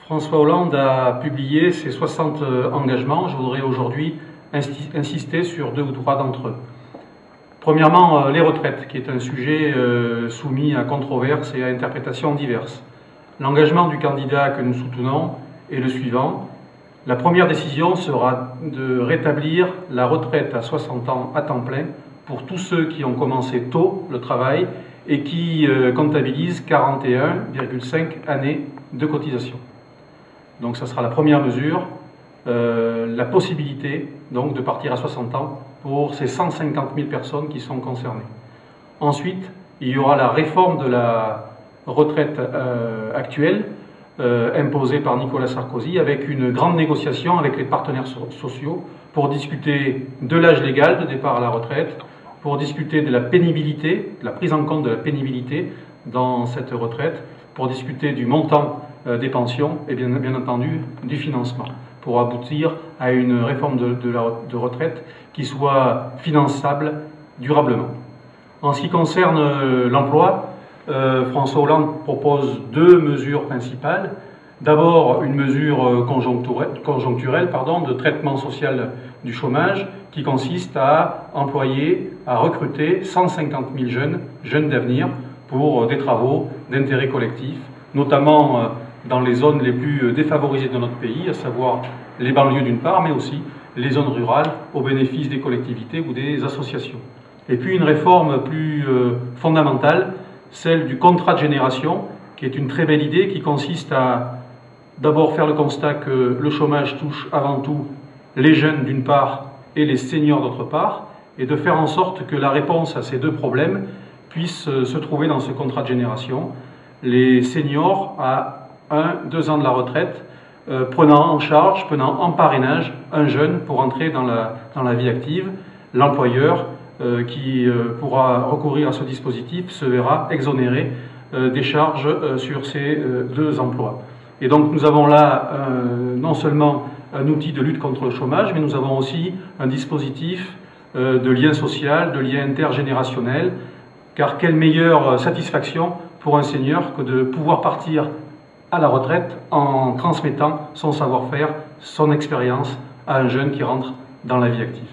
François Hollande a publié ses 60 engagements. Je voudrais aujourd'hui insister sur 2 ou 3 d'entre eux. Premièrement, les retraites, qui est un sujet soumis à controverses et à interprétations diverses. L'engagement du candidat que nous soutenons est le suivant. La première décision sera de rétablir la retraite à 60 ans à temps plein pour tous ceux qui ont commencé tôt le travail et qui comptabilisent 41,5 années de cotisation. Donc ça sera la première mesure, la possibilité donc de partir à 60 ans pour ces 150 000 personnes qui sont concernées. Ensuite, il y aura la réforme de la retraite actuelle imposée par Nicolas Sarkozy avec une grande négociation avec les partenaires sociaux pour discuter de l'âge légal de départ à la retraite, pour discuter de la pénibilité, de la prise en compte de la pénibilité dans cette retraite, pour discuter du montant des pensions et bien entendu du financement, pour aboutir à une réforme de retraite qui soit finançable durablement. En ce qui concerne l'emploi, François Hollande propose 2 mesures principales. D'abord, une mesure conjoncturelle de traitement social du chômage qui consiste à employer, à recruter 150 000 jeunes d'avenir pour des travaux d'intérêt collectif, notamment dans les zones les plus défavorisées de notre pays, à savoir les banlieues d'une part, mais aussi les zones rurales au bénéfice des collectivités ou des associations. Et puis une réforme plus fondamentale, celle du contrat de génération, qui est une très belle idée, qui consiste à d'abord faire le constat que le chômage touche avant tout les jeunes d'une part et les seniors d'autre part, et de faire en sorte que la réponse à ces 2 problèmes puisse se trouver dans ce contrat de génération. Les seniors à 1-2 ans de la retraite, prenant en charge, prenant en parrainage un jeune pour entrer dans la vie active. L'employeur qui pourra recourir à ce dispositif se verra exonéré des charges sur ces 2 emplois. Et donc nous avons là non seulement un outil de lutte contre le chômage, mais nous avons aussi un dispositif de lien social, de lien intergénérationnel, car quelle meilleure satisfaction pour un senior que de pouvoir partir à la retraite en transmettant son savoir-faire, son expérience à un jeune qui rentre dans la vie active.